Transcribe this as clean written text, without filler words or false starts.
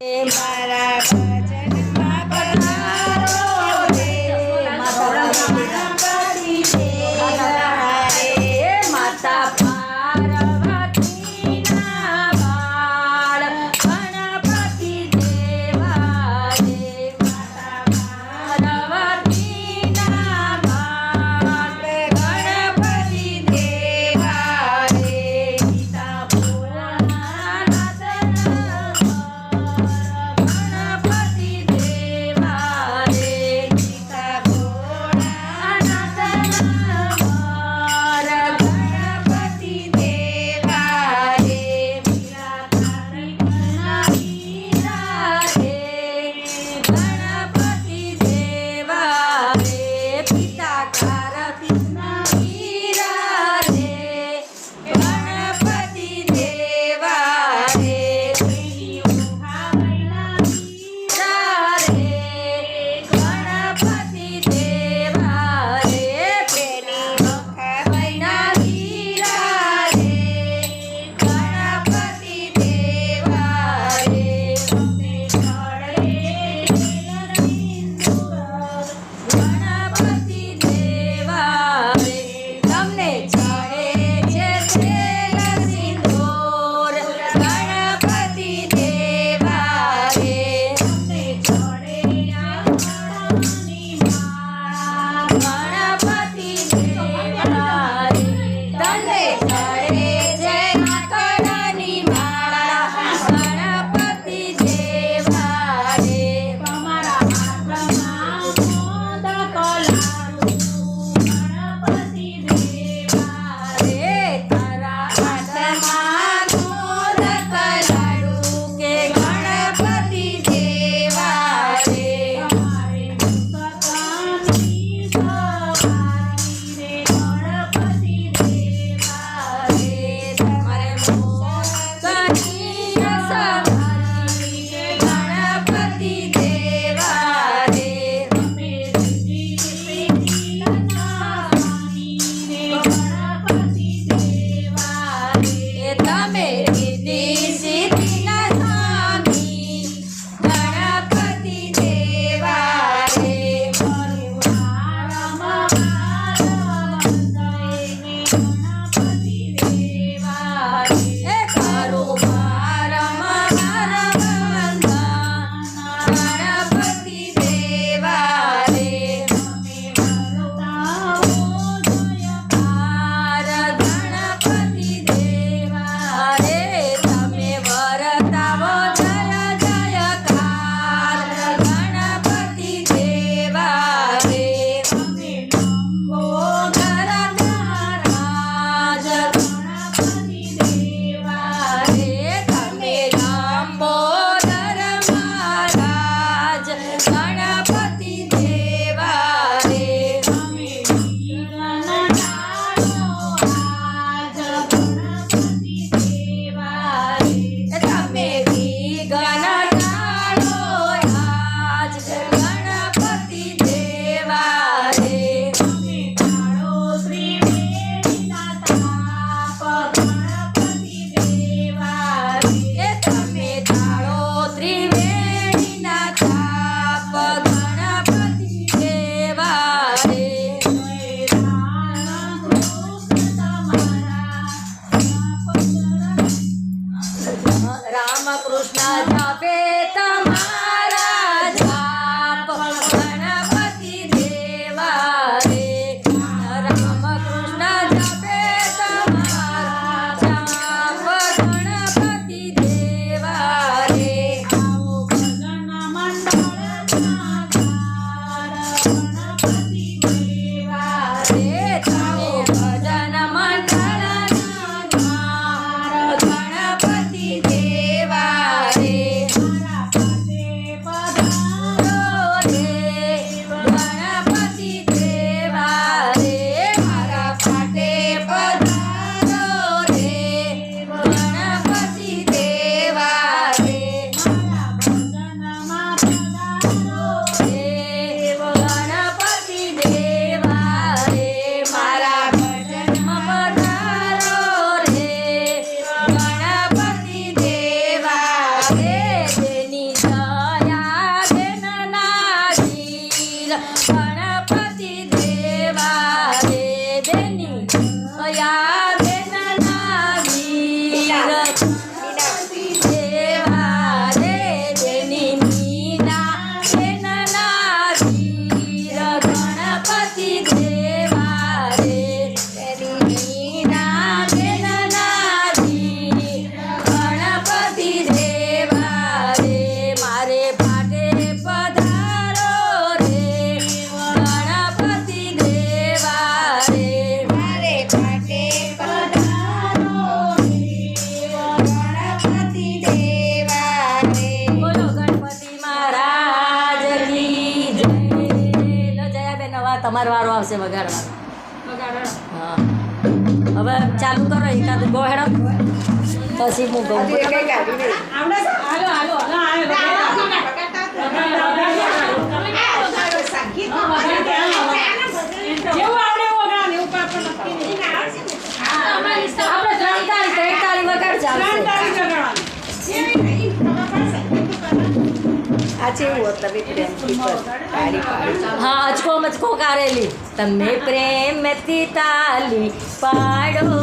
મારા ભજનમાં પધારો રે માતા ગણપતિ દેવા રે માતા પાર્વતીના બાળ ગણપતિ દેવા રે માતા પાર્વતીના બાળ ગણપતિ દેવા રે સીતાપુરના નાથના ગણપતિ ગણપતિ દેવા રે બેની અયા બેનના વીર દેવા રે બેની મીના બેનના વીર ગણપતિ દેવા રે બેની મીના બેનના વીર ગણપતિ દેવા રે મારે પાટે પધારો રે ગણપતિ દેવા રે મારે પાટે પધારો રે ગણપતિ દેવા રે બોલો ગણપતિ મહારાજની જય લો જયાબેન હવે તમારો વારો આવશે વગાડવાનો હા હવે ચાલુ કરો એકાદ ગોહેડો પછી હું ગઉં હજુ એકેય ગાડી નહીં. આપણે ત્રણ તાળી વગાડ આ જેવું હોત તમે પ્રેમથી તાળી પાડી. હા અચકો મચકો કારેલી તમે પ્રેમથી તાલી પાડો